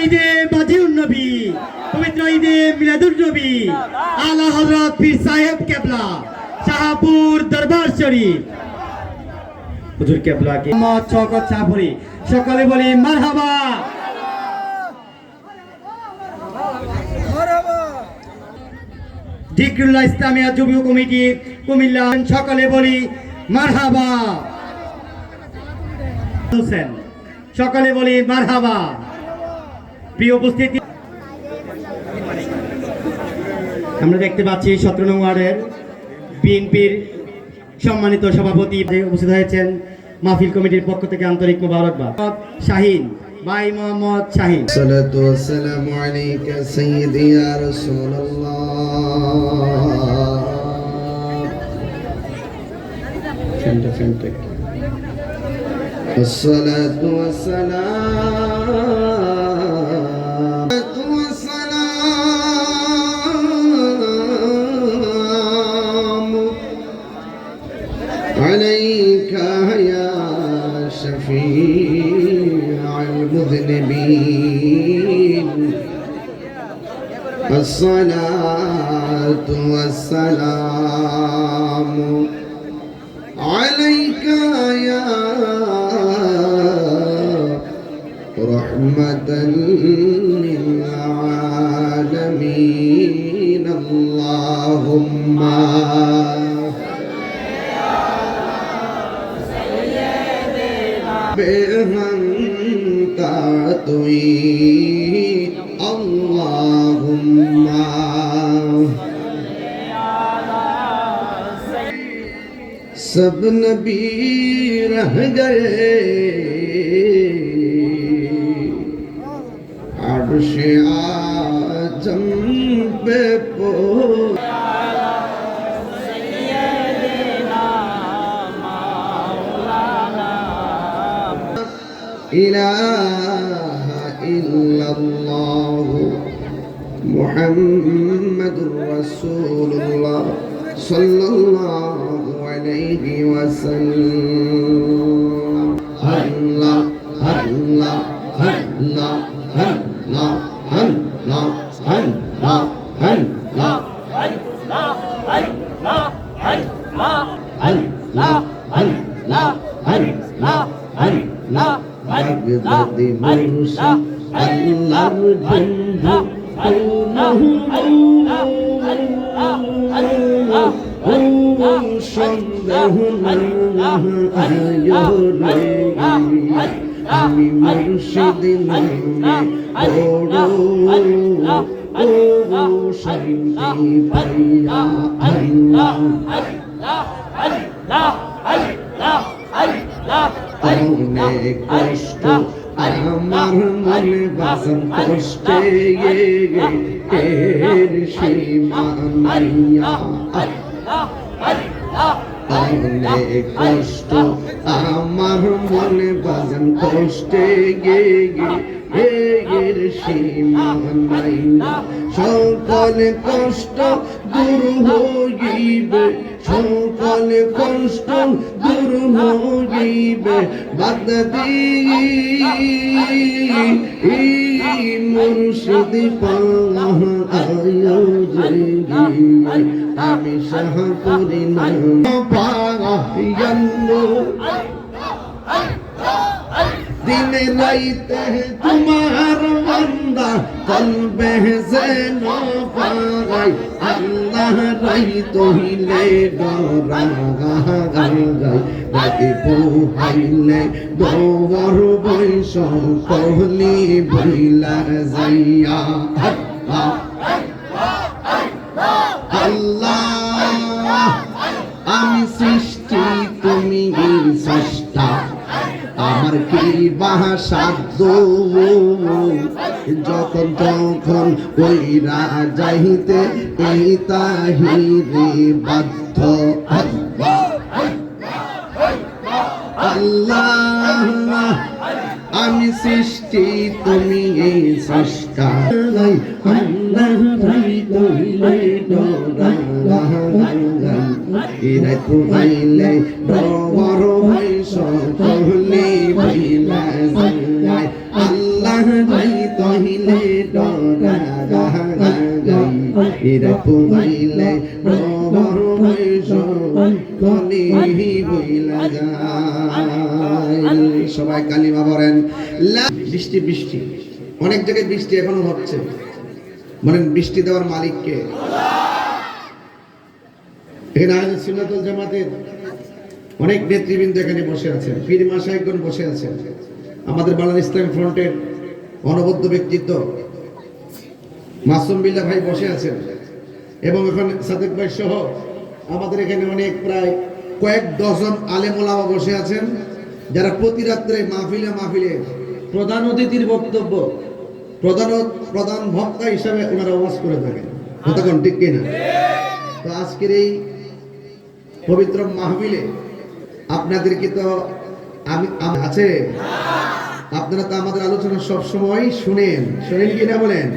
ঈদে বাজিউন নবী, পবিত্র ঈদে মিলাদুন নবী, আলা হযরত পীর সাহেব কেবলা শাহপুর দরবার শরীফ হুজুর কেবলা কে মোহাম্মদ শওকত শাহপুরী, সকলে বলি মারহাবা। জিকরুল্লাহ ইসলামিয়া যুব কমিটি কুমিল্লা, সকলে বলি মারহাবা। হোসেন, সকলে বলি মারহাবা। প্রিয় উপস্থিতি, আমরা দেখতে পাচ্ছি 17 নং ওয়ার্ডের বিএনপির সম্মানিত সভাপতি উপস্থিত হয়েছেন। মাহফিল কমিটির পক্ষ থেকে আন্তরিক মোবারকবাদ। শাহিন ভাই, মোহাম্মদ শাহিন। সালাতু ওয়াসসালামু আলাইকা সাইয়্যিদি ইয়া রাসূলুল্লাহ। الصلاة والسلام عليك يا شفيع المذنبين. الصلاة والسلام عليك يا رحمة للعالمين. اللهم بأنت تطوي. اللهم सब नबी रह गए अर्श-ए आज़म पे इलाहा इल्लल्लाह मुहम्मदुर रसूलुल्लाह सल्लल्लाहु अलैहि वसल्लम. अल्लाह अल्लाह अल्लाह अल्लाह अल्लाह अल्लाह अल्लाह বাগদাদি মুর্শিদ আল্লাহর বন্ধু সন্দেহ আমি মুর্শিদ নামে বড় শান্তি পাইয়া. অনেক কষ্ট আমার মনে বাসন কষ্টে এর সীমা নাইয়া. অনেক কষ্ট আমার মনে বাসন কষ্টে এর সীমা নাইয়া. সকল কষ্ট দূর হইবে, সকল কষ্ট দূর হইবে বাগদাদি মুর্শিদ পাইয়া যে আমি শাহপুরী নাম পাইয়া. দিনে রাইতে তোমার বান্দা কলবে যেন পাই. আল্লাহ রাই তহিলে ডরাই রাতে পোহাইলে দোবর বৈশ কহলি বইলা যাইয়া. আল্লাহ আমি সৃষ্টি তুমি স্রষ্টা, আমার কি বাসাধ্য যখন তখন কইরা যাইতে এই তাহিরে বাধ্য. আল্লাহ আমি সৃষ্টি তুমি এই স্রষ্টা. আল্লাহ রাই তহিলে ডরাই তুমাইলে ডর হইস কহলি বইলা যায়. আল্লাহ রাই কহিলে ডরা গাই এরা পুমাইলে ডবর বৈশ কলি বইলা যায় সবাই কালিমা পড়েন বৃষ্টি বৃষ্টি অনেক জায়গায় বৃষ্টি এখনো হচ্ছে বলেন বৃষ্টি দেওয়ার মালিককে এখানে আহলে সুন্নাত ওয়াল জামাতের অনেক নেতৃবৃন্দ এখানে বসে আছেন পীর মাশায়েখগণ বসে আছেন আমাদের বাংলাদেশ ইসলাম ফ্রন্টের অনবদ্য ব্যক্তিত্ব মাসুম বিল্লাহ ভাই বসে আছেন এবং এখন সাদেক ভাই সহ আমাদের এখানে অনেক প্রায় কয়েক ডজন আলেম ওলামা বসে আছেন যারা প্রতি রাত্রে মাহফিলে প্রধান অতিথির বক্তব্য প্রধান বক্তা হিসাবে ওনারা ওয়াজ করে থাকেন কতক্ষণ ঠিক কিনা তো আজকের এই পবিত্র মাহফিলে আপনাদেরকে তো আমি আছে আপনারা তো আমাদের আলোচনা সব সময় শুনেন কিনা বলেন